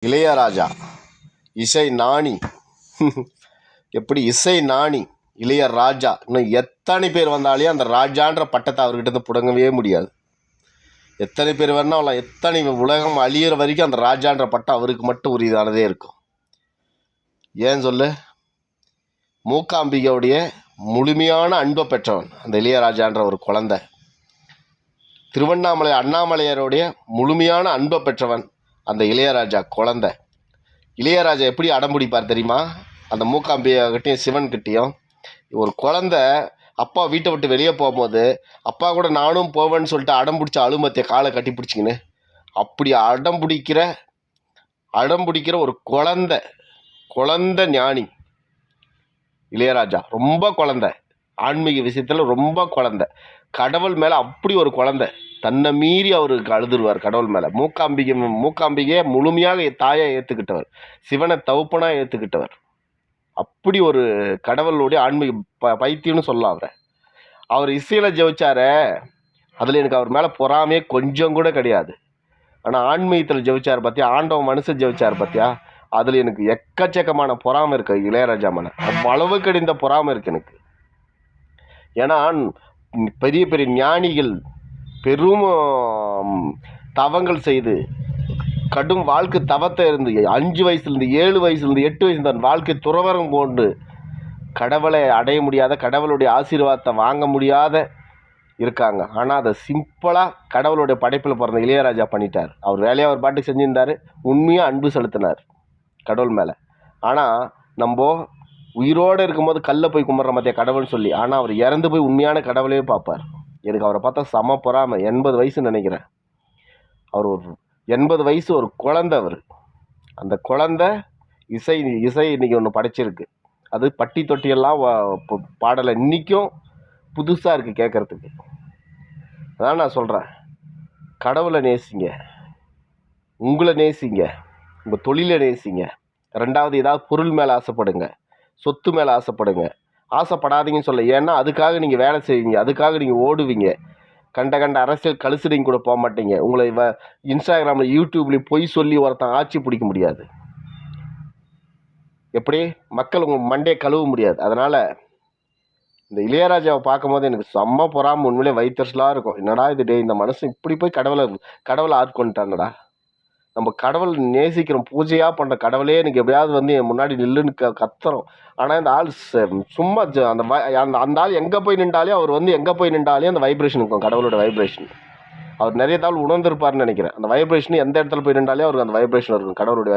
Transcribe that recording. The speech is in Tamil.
இளையராஜா இசை ஞானி. எப்படி இசை ஞானி இளையராஜா. இன்னும் எத்தனை பேர் வந்தாலே அந்த ராஜான்ற பட்டத்தை அவர்கிட்ட பிடுங்கவே முடியாது. எத்தனை பேர் வேணா அவளாம், எத்தனை உலகம் அழியிற வரைக்கும் அந்த ராஜான்ற பட்டம் அவருக்கு மட்டும் உரியதானதே இருக்கும். ஏன் சொல்லு, மூகாம்பிகையுடைய முழுமையான அன்பை பெற்றவன் அந்த இளையராஜான்ற ஒரு குழந்தை. திருவண்ணாமலை அண்ணாமலையாருடைய முழுமையான அன்பை பெற்றவன் அந்த இளையராஜா குழந்தை. இளையராஜா எப்படி அடம்பிடிப்பார் தெரியுமா? அந்த மூகாம்பிகைகிட்டையும் சிவன்கிட்டையும் ஒரு குழந்தை அப்பா வீட்டை விட்டு வெளியே போகும்போது அப்பா கூட நானும் போவேன்னு சொல்லிட்டு அடம்பிடிச்ச அழுமத்திய காலை கட்டி பிடிச்சிக்கின்னு அப்படி அடம்பிடிக்கிற ஒரு குழந்தை ஞானி இளையராஜா. ரொம்ப குழந்தை, ஆன்மீக விஷயத்தில் ரொம்ப குழந்தை, கடவுள் மேலே அப்படி ஒரு குழந்தை. தன்னை மீறி அவருக்கு அழுதுருவார் கடவுள் மேலே. மூகாம்பிகையை முழுமையாக தாயாக ஏற்றுக்கிட்டவர், சிவனை தவுப்பனாக ஏற்றுக்கிட்டவர். அப்படி ஒரு கடவுளுடைய ஆன்மீக பைத்தியம்னு சொல்லலாம் அவரை. அவர் இசையில் ஜெயிச்சார, அதில் எனக்கு அவர் மேலே பொறாமையே கொஞ்சம் கூட கிடையாது. ஆனால் ஆன்மீகத்தில் ஜெயிச்சார் பார்த்தியா, ஆண்டவன் மனுஷன் ஜெயிச்சார் பார்த்தியா, அதில் எனக்கு எக்கச்சக்கமான பொறாமை இருக்குது இளையராஜா மேலே. அவ்வளவு கடிந்த பொறாமை இருக்குது எனக்கு. ஏன்னா பெரிய பெரிய ஞானிகள் பெரும் தவங்கள் செய்து கடும் வாழ்க்கை தவத்தை இருந்து 5 வயசுலேருந்து 7 வயசுலேருந்து 8 வயசு தன் வாழ்க்கை துறவரம் கொண்டு கடவுளை அடைய முடியாத, கடவுளுடைய ஆசீர்வாதத்தை வாங்க முடியாத இருக்காங்க. ஆனால் அதை சிம்பிளாக கடவுளுடைய படைப்பில் பிறந்த இளையராஜா பண்ணிட்டார். அவர் வேலையை அவர் பாட்டுக்கு செஞ்சுருந்தார், உண்மையாக அன்பு செலுத்தினார் கடவுள் மேலே. ஆனால் நம்ம உயிரோடு இருக்கும்போது கல்லை போய் கும்பிட்ற மத்திய கடவுள்னு சொல்லி, ஆனால் அவர் இறந்து போய் உண்மையான கடவுளையே பார்ப்பார். எனக்கு அவரை பார்த்தா செம பொறாமை. 80 வயசுன்னு நினைக்கிறேன். அவர் ஒரு 80 வயசு ஒரு குழந்தை. அவர் அந்த குழந்தை இசை இன்றைக்கி ஒன்று படைச்சிருக்கு. அது பட்டி தொட்டியெல்லாம் பாடலை இன்றைக்கும் புதுசாக இருக்குது கேட்குறதுக்கு. அதான் நான் சொல்கிறேன், கடவுளை நேசிங்க, உங்களை நேசிங்க, உங்கள் தொழிலை நேசிங்க. 2வது ஏதாவது பொருள் மேலே ஆசைப்படுங்க, சொத்து மேலே ஆசைப்படுங்க. ஆசைப்படாதீங்கன்னு சொல்ல, ஏன்னா அதுக்காக நீங்கள் வேலை செய்வீங்க, அதுக்காக நீங்கள் ஓடுவீங்க. கண்ட அரசியல் கழுசுடிங்க கூட போக மாட்டீங்க. உங்களை இன்ஸ்டாகிராமில் யூடியூப்லேயும் பொய் சொல்லி ஒருத்தன் ஆட்சி பிடிக்க முடியாது. எப்படி மக்கள் உங்கள் மண்டையை கழுவ முடியாது. அதனால் இந்த இளையராஜாவை பார்க்கும்போது எனக்கு செம்ம பொறாமல், உண்மையிலே வயிற்றுலாக இருக்கும். என்னடா இது டே, இந்த மனுஷன் இப்படி போய் கடவுளை ஆட்கொண்டுட்டாங்கடா. நம்ம கடவுள் நேசிக்கிறோம், பூஜையாக பண்ணுற கடவுளே எனக்கு எப்படியாவது என் முன்னாடி நில்லுன்னு கத்துறோம். ஆனால் இந்த ஆள் சும்மா அந்த ஆள் எங்கே போய் நின்றாலே, அவர் எங்கே போய் நின்றாலே அந்த வைப்ரேஷன் இருக்கும், கடவுளோட வைப்ரேஷன். அவர் நிறைய தாள் உணர்ந்திருப்பார்னு நினைக்கிறேன். அந்த வைப்ரேஷன் எந்த இடத்துல போய் நின்றாலே அவருக்கு அந்த வைப்ரேஷன் இருக்கும், கடவுளுடைய